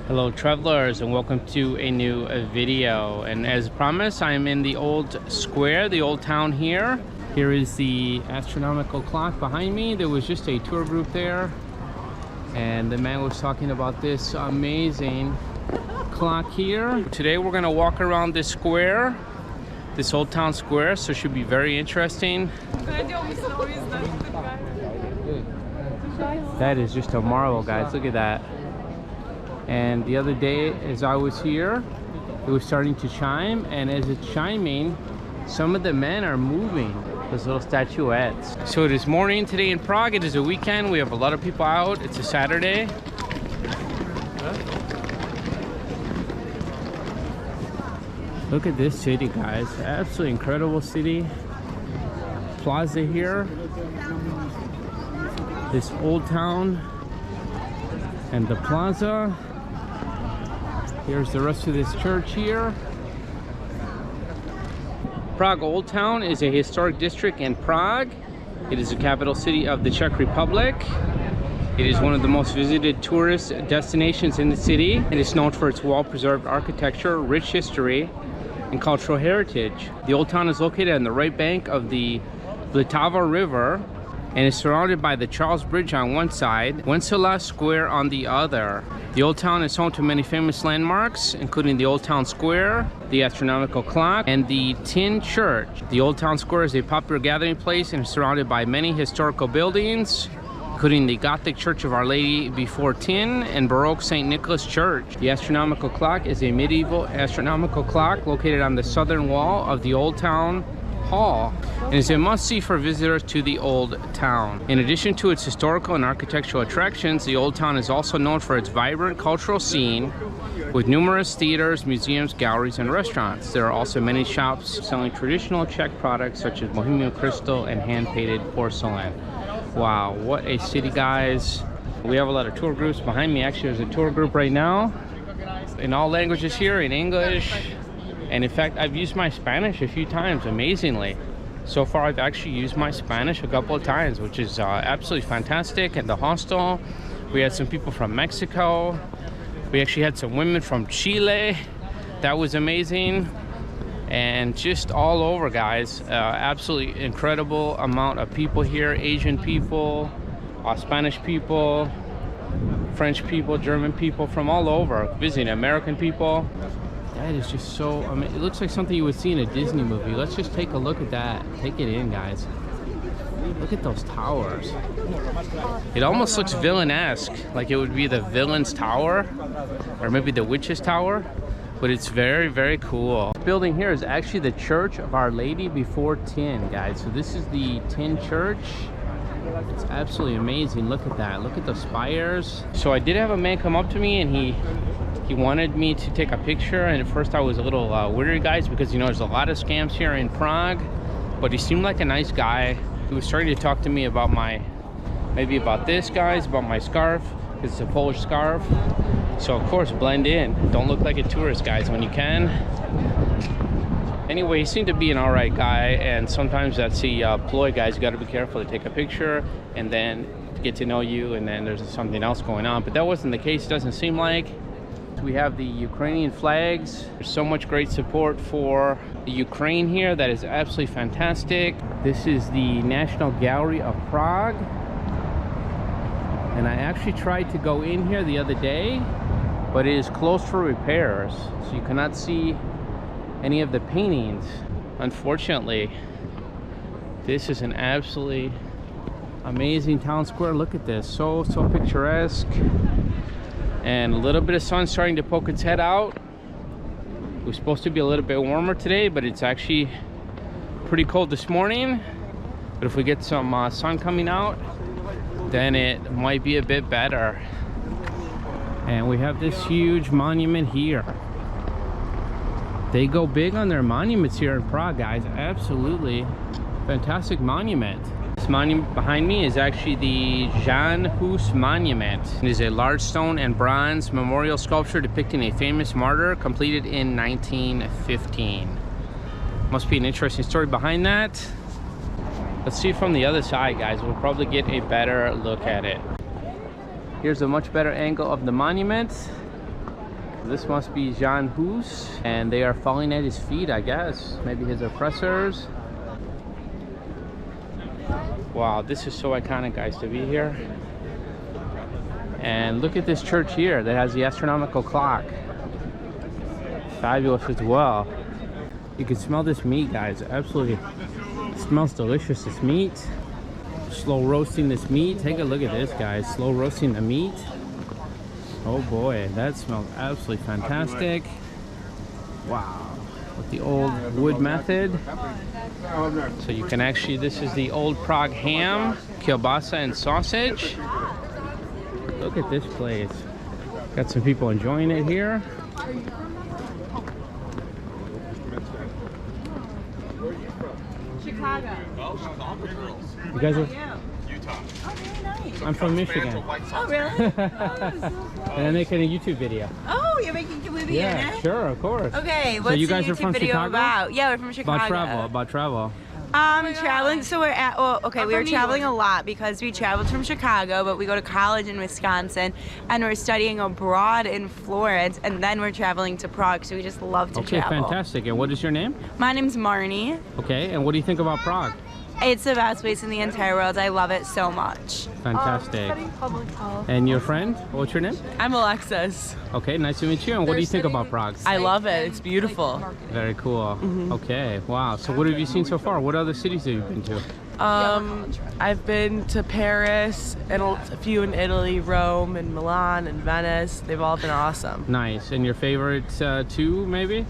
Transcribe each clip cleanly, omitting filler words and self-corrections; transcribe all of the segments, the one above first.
Hello travelers, and welcome to a new video. And as promised, I'm in the old square, the old town here. Here is the astronomical clock behind me. There was just a tour group there, and the man was talking about this amazing clock here. Today we're gonna walk around this square, this old town square, so it should be very interesting. That is just a marvel, guys. Look at that. And the other day as I was here, it was starting to chime, and as it's chiming, some of the men are moving, those little statuettes. So it is morning today in Prague. It is a weekend. We have a lot of people out. It's a Saturday. Look at this city, guys. Absolutely incredible city. Plaza here. This old town and the plaza. Here's the rest of this church here. Prague Old Town is a historic district in Prague. It is the capital city of the Czech Republic. It is one of the most visited tourist destinations in the city. It is known for its well-preserved architecture, rich history, and cultural heritage. The Old Town is located on the right bank of the Vltava River and is surrounded by the Charles Bridge on one side, Wenceslas Square on the other. The Old Town is home to many famous landmarks, including the Old Town Square, the Astronomical Clock, and the Týn Church. The Old Town Square is a popular gathering place and is surrounded by many historical buildings, including the Gothic Church of Our Lady before Týn and Baroque St. Nicholas Church. The Astronomical Clock is a medieval astronomical clock located on the southern wall of the Old Town Hall and is a must-see for visitors to the Old Town. In addition to its historical and architectural attractions, the Old Town is also known for its vibrant cultural scene with numerous theaters, museums, galleries, and restaurants. There are also many shops selling traditional Czech products such as Bohemian crystal and hand-painted porcelain. Wow, what a city, guys. We have a lot of tour groups behind me. Actually, there's a tour group right now in all languages here, in English. And in fact, I've used my Spanish a few times, amazingly. So far, I've actually used my Spanish a couple of times, which is absolutely fantastic. At the hostel, we had some people from Mexico. We actually had some women from Chile. That was amazing. And just all over, guys. Absolutely incredible amount of people here. Asian people, Spanish people, French people, German people from all over. Visiting American people. That is just so, I mean, it looks like something you would see in a Disney movie. Let's just take a look at that. Take it in, guys. Look at those towers. It almost looks villain-esque, like it would be the villain's tower, or maybe the witch's tower, but it's very, very cool. This building here is actually the Church of Our Lady before Týn, guys. So this is the Týn Church. It's absolutely amazing. Look at that. Look at the spires. So I did have a man come up to me, and he wanted me to take a picture, and at first I was a little worried, guys, because you know there's a lot of scams here in Prague, but he seemed like a nice guy. He was starting to talk to me about maybe about this, guys, about my scarf. It's a Polish scarf, so of course blend in, don't look like a tourist, guys, when you can. Anyway, he seemed to be an all right guy, and sometimes that's the ploy, guys. You got to be careful to take a picture and then get to know you, and then there's something else going on, but that wasn't the case. It doesn't seem like. We have the Ukrainian flags. There's so much great support for the Ukraine here. That is absolutely fantastic. This is the National Gallery of Prague. And I actually tried to go in here the other day, but it is closed for repairs. So you cannot see any of the paintings, unfortunately. This is an absolutely amazing town square. Look at this, so picturesque. And a little bit of sun starting to poke its head out. It was supposed to be a little bit warmer today, but it's actually pretty cold this morning. But if we get some sun coming out, then it might be a bit better. And we have this huge monument here. They go big on their monuments here in Prague, guys. Absolutely fantastic monument. This monument behind me is actually the Jan Hus Monument. It is a large stone and bronze memorial sculpture depicting a famous martyr, completed in 1915. Must be an interesting story behind that. Let's see from the other side, guys. We'll probably get a better look at it. Here's a much better angle of the monument. This must be Jan Hus, and they are falling at his feet, I guess. Maybe his oppressors. Wow, this is so iconic, guys, to be here. And look at this church here that has the astronomical clock. Fabulous as well. You can smell this meat, guys. Absolutely, it smells delicious. This meat. Slow roasting this meat. Take a look at this, guys. Slow roasting the meat. Oh boy, that smells absolutely fantastic. Wow, with the old wood method. So you can actually, this is the old Prague ham, kielbasa and sausage. Look at this place. Got some people enjoying it here. Chicago. You guys are? Utah. Oh, very nice. I'm from Michigan. Oh, really? Oh, so And I'm making a YouTube video. oh, you're making a movie in Yeah, it? sure, of course. Okay, So what's you the guys are YouTube from video Chicago? about? Yeah, we're from Chicago. About travel. Traveling, so we're at, well, okay, we were traveling a lot because we traveled from Chicago, but we go to college in Wisconsin, and we're studying abroad in Florence, and then we're traveling to Prague, so we just love to Okay, travel. fantastic. And what is your name? My name's Marnie. Okay, and what do you think about Prague? It's the best place in the entire world. I love it so much. Fantastic. Studying public health. And your friend? What's your name? I'm Alexis. Okay, nice to meet you. And what do you think about Prague? I love it. It's beautiful. Very cool. Okay, wow. So what have you seen so far? What other cities have you been to? I've been to Paris and a few in Italy, Rome and Milan and Venice. They've all been awesome. Nice. And your favorite two, maybe?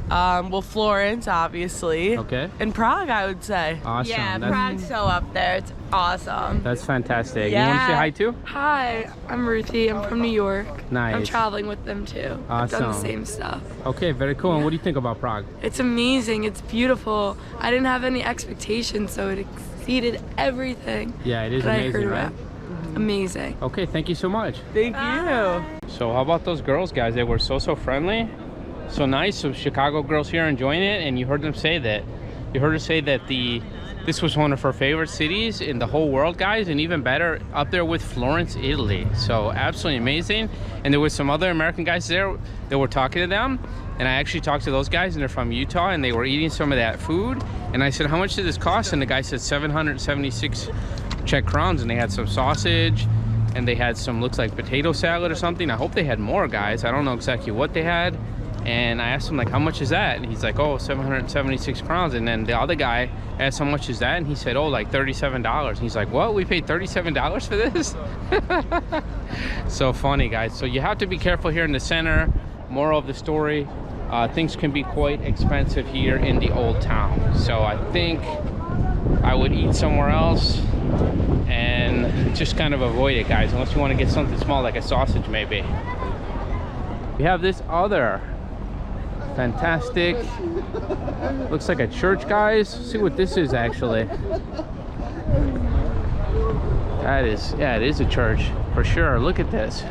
Well, Florence, obviously. Okay. And Prague, I would say. Awesome. Yeah, That's, Prague's so up there. It's awesome. that's fantastic. Yeah. You want to say hi too? Hi, I'm Ruthie. I'm from New York. Nice. I'm traveling with them too. I've done the Awesome. same stuff. Okay, very cool. And what do you think about Prague? It's amazing. It's beautiful. I didn't have any expectations, so it exceeded everything Yeah, it is that I amazing, heard right? about. Amazing. Okay, thank you so much. Thank you. So how about those girls, guys? They were so friendly, so nice. So Chicago girls here enjoying it, and you heard them say that. You heard her say that this was one of her favorite cities in the whole world, guys, and even better, up there with Florence, Italy. So absolutely amazing. And there was some other American guys there that were talking to them, and I actually talked to those guys, and they're from Utah, and they were eating some of that food. And I said, how much did this cost? And the guy said 776 Czech crowns, and they had some sausage, and they had some, looks like potato salad or something. I hope they had more, guys. I don't know exactly what they had. And I asked him, like, how much is that? And he's like, oh, 776 crowns. And then the other guy asked, how much is that? And he said, oh, like $37. And he's like, what? We paid $37 for this? So funny, guys. So you have to be careful here in the center. Moral of the story, things can be quite expensive here in the old town. So I think I would eat somewhere else and just kind of avoid it, guys, unless you want to get something small like a sausage maybe. We have this other fantastic, looks like a church, guys. See what this is actually. That is, yeah, it is a church for sure. Look at this.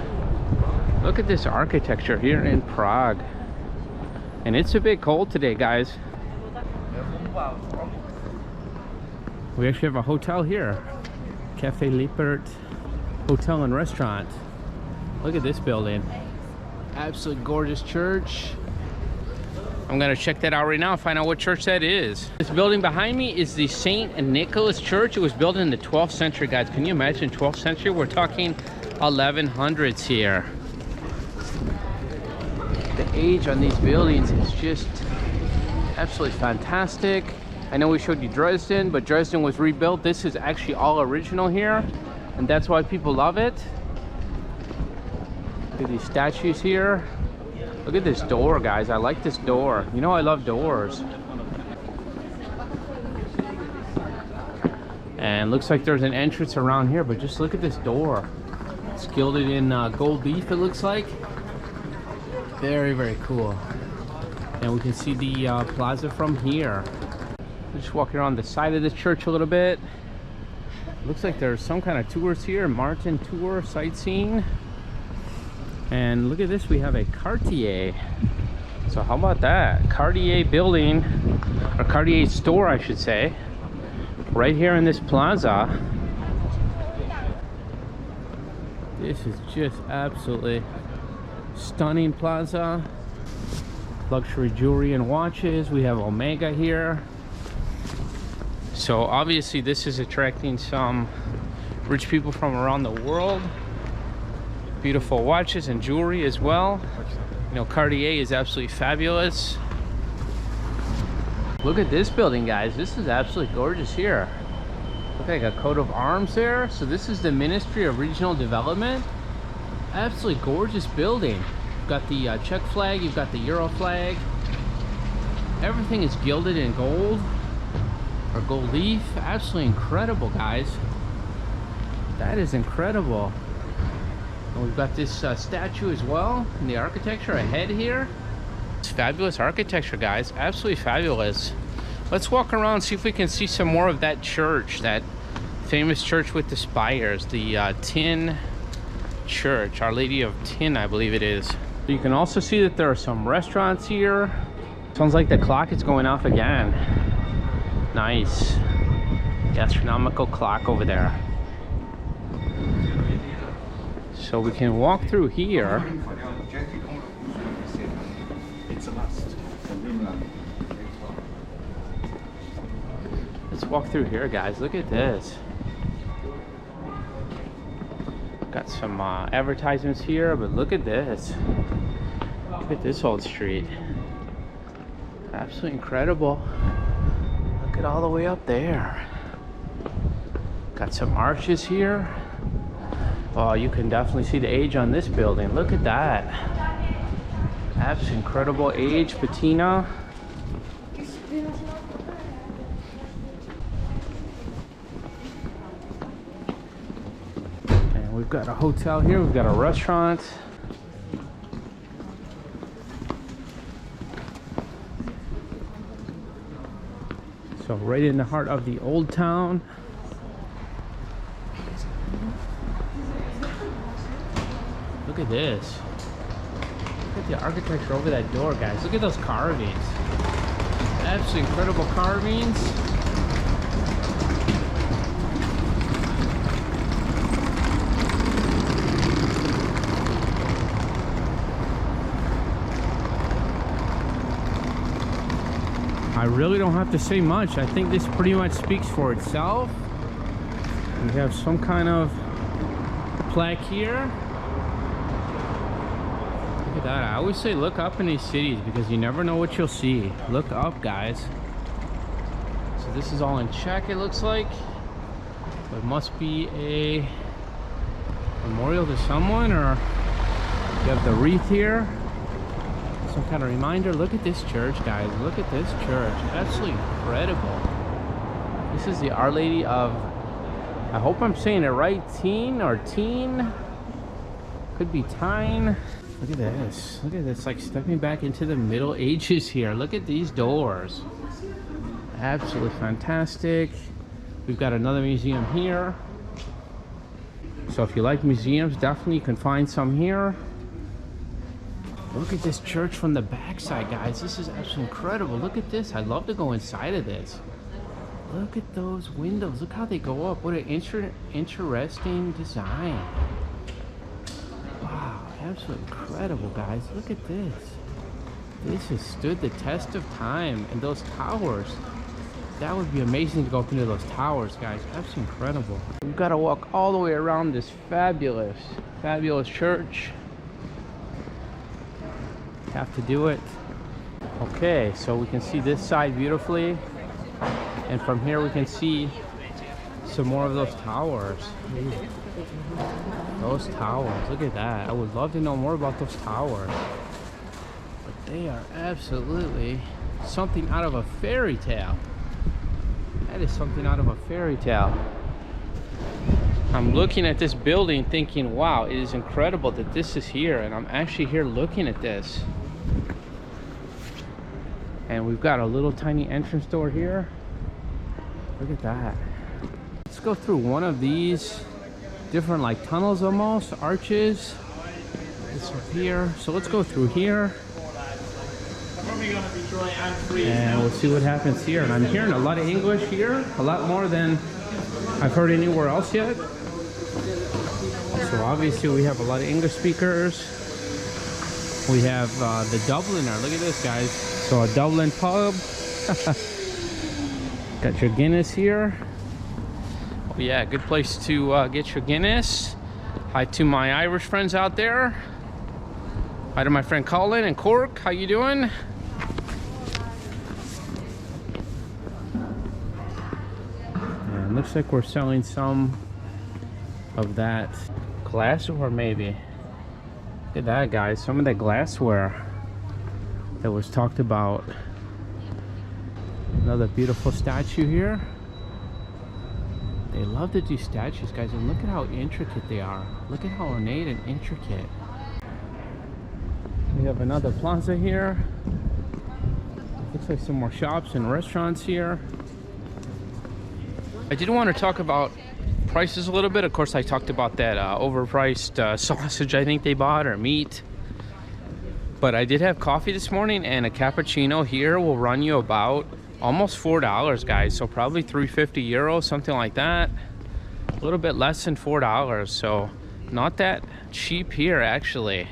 Look at this architecture here in Prague. And it's a bit cold today, guys. We actually have a hotel here. Cafe Lippert Hotel and Restaurant. Look at this building. Absolutely gorgeous church. I'm gonna check that out right now and find out what church that is. This building behind me is the St. Nicholas Church. It was built in the 12th century, guys. Can you imagine 12th century? We're talking 1100s here. The age on these buildings is just absolutely fantastic. I know we showed you Dresden, but Dresden was rebuilt. This is actually all original here, and that's why people love it. Look at these statues here. Look at this door, guys. I like this door. You know I love doors. And looks like there's an entrance around here, but just look at this door. It's gilded in gold leaf, it looks like. Very, very cool. And we can see the plaza from here. Just walking around the side of the church a little bit. Looks like there's some kind of tours here. Martin tour, sightseeing. And look at this, we have a Cartier. So how about that? Cartier building, or Cartier store, I should say. Right here in this plaza. This is just absolutely Stunning plaza. Luxury jewelry and watches. We have Omega here. So obviously this is attracting some rich people from around the world. Beautiful watches and jewelry as well. You know, Cartier is absolutely fabulous. Look at this building, guys. This is absolutely gorgeous here. Look like a coat of arms there. So this is the Ministry of Regional Development. Absolutely gorgeous building. You've got the Czech flag, you've got the Euro flag. Everything is gilded in gold or gold leaf. Absolutely incredible, guys. That is incredible. And we've got this statue as well, and the architecture ahead here. It's fabulous architecture, guys. Absolutely fabulous. Let's walk around, see if we can see some more of that church, that famous church with the spires, the Týn Church, Our Lady of Týn, I believe it is. You can also see that there are some restaurants here. Sounds like the clock is going off again. Nice. The astronomical clock over there. So we can walk through here. Let's walk through here, guys. Look at this. Got some advertisements here, but look at this. Look at this old street. Absolutely incredible. Look at all the way up there. Got some arches here. Oh, you can definitely see the age on this building. Look at that. Absolutely incredible age, patina. And we've got a hotel here. We've got a restaurant. So right in the heart of the old town. Look at this. Look at the architecture over that door, guys. Look at those carvings. Absolutely incredible carvings. I really don't have to say much. I think this pretty much speaks for itself. We have some kind of plaque here. Look at that. I always say look up in these cities because you never know what you'll see. Look up, guys. So this is all in Czech, it looks like. But it must be a memorial to someone, or you have the wreath here. Some kind of reminder. Look at this church, guys. Look at this church. Absolutely incredible. This is the Our Lady of, I hope I'm saying it right, Týn or Teen. Could be Tyne. Look at this. Look at this. Like stepping back into the Middle Ages here. Look at these doors. Absolutely fantastic. We've got another museum here. So if you like museums, definitely you can find some here. Look at this church from the backside, guys. This is absolutely incredible. Look at this. I'd love to go inside of this. Look at those windows. Look how they go up. What an interesting design. Wow, absolutely incredible, guys. Look at this. This has stood the test of time. And those towers. That would be amazing to go up into those towers, guys. Absolutely incredible. We've got to walk all the way around this fabulous, fabulous church. Have to do it. Okay, so we can see this side beautifully, and from here we can see some more of those towers. Those towers, look at that. I would love to know more about those towers, but they are absolutely something out of a fairy tale. That is something out of a fairy tale. I'm looking at this building thinking, wow, it is incredible that this is here, and I'm actually here looking at this. And we've got a little tiny entrance door here. Look at that. Let's go through one of these different like tunnels almost, arches. It's up here. So let's go through here. And we'll see what happens here. And I'm hearing a lot of English here, a lot more than I've heard anywhere else yet. So obviously we have a lot of English speakers. We have the Dubliner. Look at this, guys. So a Dublin pub. Got your Guinness here. Oh yeah, good place to get your Guinness. Hi to my Irish friends out there. Hi to my friend Colin and Cork. How you doing? And looks like we're selling some of that glassware, maybe. Look at that, guys. Some of that glassware that was talked about. Another beautiful statue here. They love to do statues, guys, and look at how intricate they are. Look at how ornate and intricate. We have another plaza here. Looks like some more shops and restaurants here. I did want to talk about prices a little bit. Of course, I talked about that overpriced sausage I think they bought, or meat. But I did have coffee this morning, and a cappuccino here will run you about almost $4, guys. So probably 350 euros, something like that. A little bit less than $4. So not that cheap here, actually.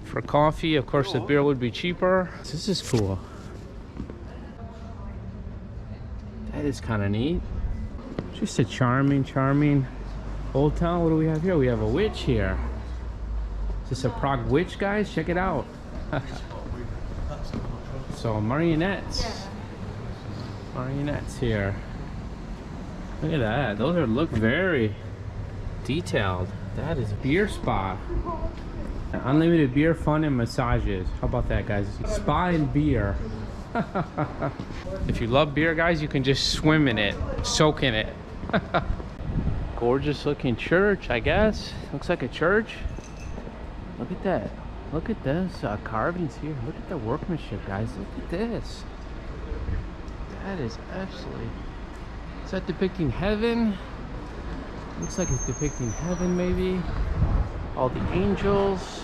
For coffee, of course, the beer would be cheaper. This is cool. That is kind of neat. Just a charming old town. What do we have here? We have a witch here. Is this a Prague witch, guys? Check it out. So marionettes. Marionettes here. Look at that. Those look very detailed. That is a beer spa. Unlimited beer, fun, and massages. How about that, guys? Spa and beer. If you love beer, guys, you can just swim in it, soak in it. Gorgeous looking church, I guess. Looks like a church. Look at that. Look at those carvings here. Look at the workmanship, guys. Look at this. That is absolutely... Is that depicting heaven? Looks like it's depicting heaven, maybe. All the angels.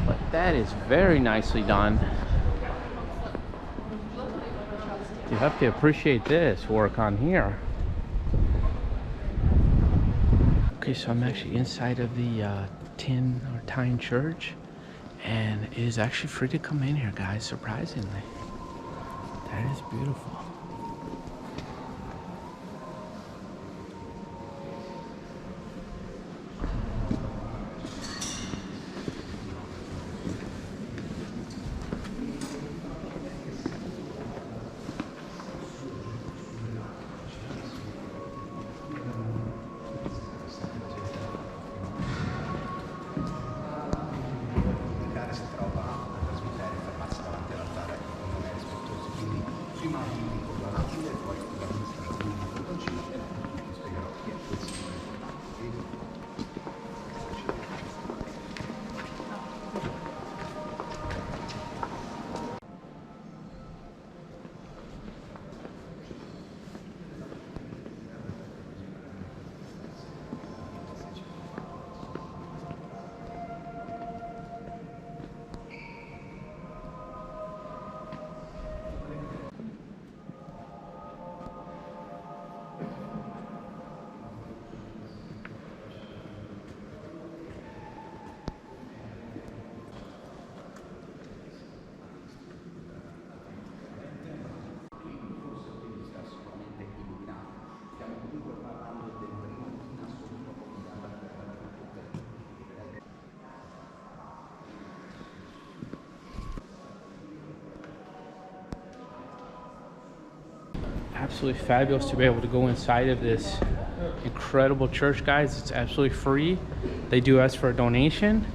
But that is very nicely done. You have to appreciate this work on here. Okay, so I'm actually inside of the Týn Church, and it is actually free to come in here, guys, surprisingly. That is beautiful. Absolutely fabulous to be able to go inside of this incredible church, guys. It's absolutely free. They do ask for a donation,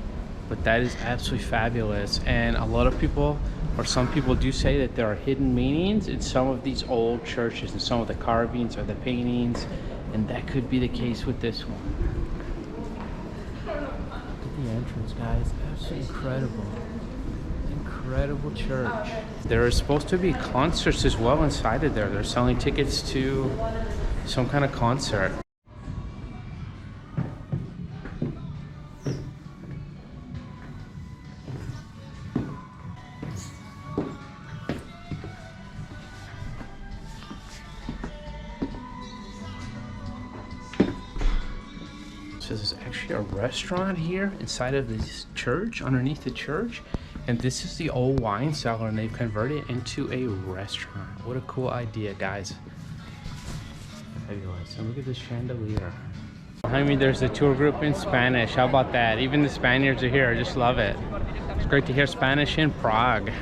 but that is absolutely fabulous. And a lot of people, or some people, do say that there are hidden meanings in some of these old churches and some of the carvings or the paintings, and that could be the case with this one. Look at the entrance, guys. Absolutely incredible. Incredible church. There are supposed to be concerts as well inside of there. They're selling tickets to some kind of concert. So there's actually a restaurant here inside of this church, underneath the church. And this is the old wine cellar, and they've converted it into a restaurant. What a cool idea, guys. Fabulous. And look at this chandelier. Behind me, there's a tour group in Spanish. How about that? Even the Spaniards are here. I just love it. It's great to hear Spanish in Prague.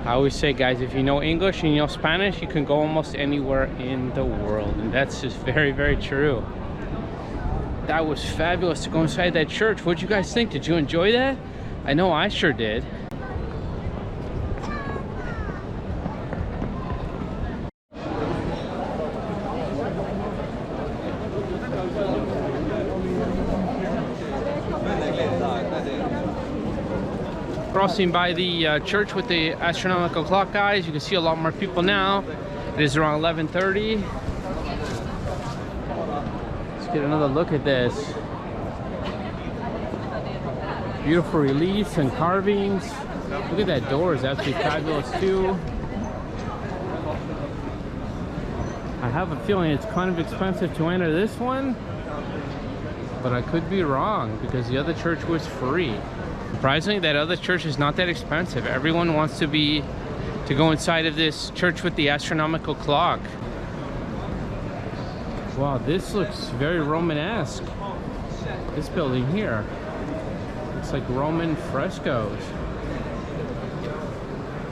I always say, guys, if you know English and you know Spanish, you can go almost anywhere in the world. And that's just very, very true. That was fabulous to go inside that church. What'd you guys think? Did you enjoy that? I know I sure did. Crossing by the church with the astronomical clock, guys. You can see a lot more people now. It is around 11:30. Get another look at this. Beautiful reliefs and carvings. Look at that door, is absolutely fabulous too. I have a feeling it's kind of expensive to enter this one, but I could be wrong because the other church was free. Surprisingly, that other church is not that expensive. Everyone wants to go inside of this church with the astronomical clock. Wow, this looks very Romanesque. This building here. Looks like Roman frescoes.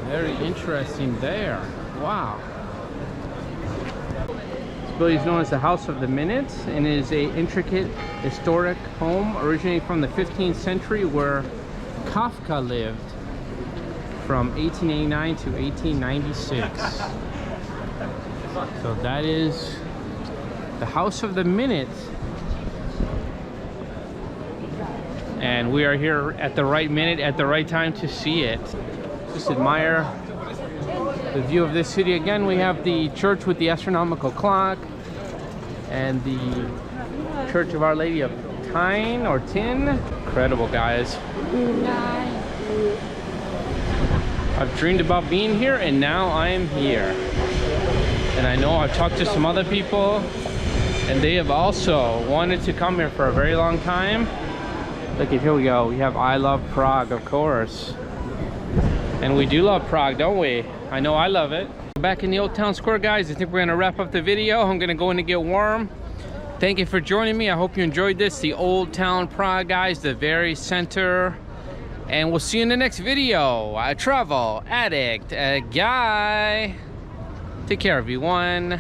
Very interesting there. Wow. This building is known as the House of the Minutes and is an intricate historic home originating from the 15th century where Kafka lived from 1889 to 1896. So that is the House of the Minute, and we are here at the right minute, at the right time to see it. Just admire the view of this city. Again, we have the church with the astronomical clock and the Church of Our Lady of Týn or Tin. Incredible, guys. I've dreamed about being here, and now I am here. And I know I've talked to some other people, and they have also wanted to come here for a very long time. Look at, here we go. We have I Love Prague, of course. And we do love Prague, don't we? I know I love it. Back in the old town square, guys. I think we're gonna wrap up the video. I'm gonna go in and get warm. Thank you for joining me. I hope you enjoyed this. The old town Prague, guys, the very center. And we'll see you in the next video. A travel addict, a guy. Take care, everyone.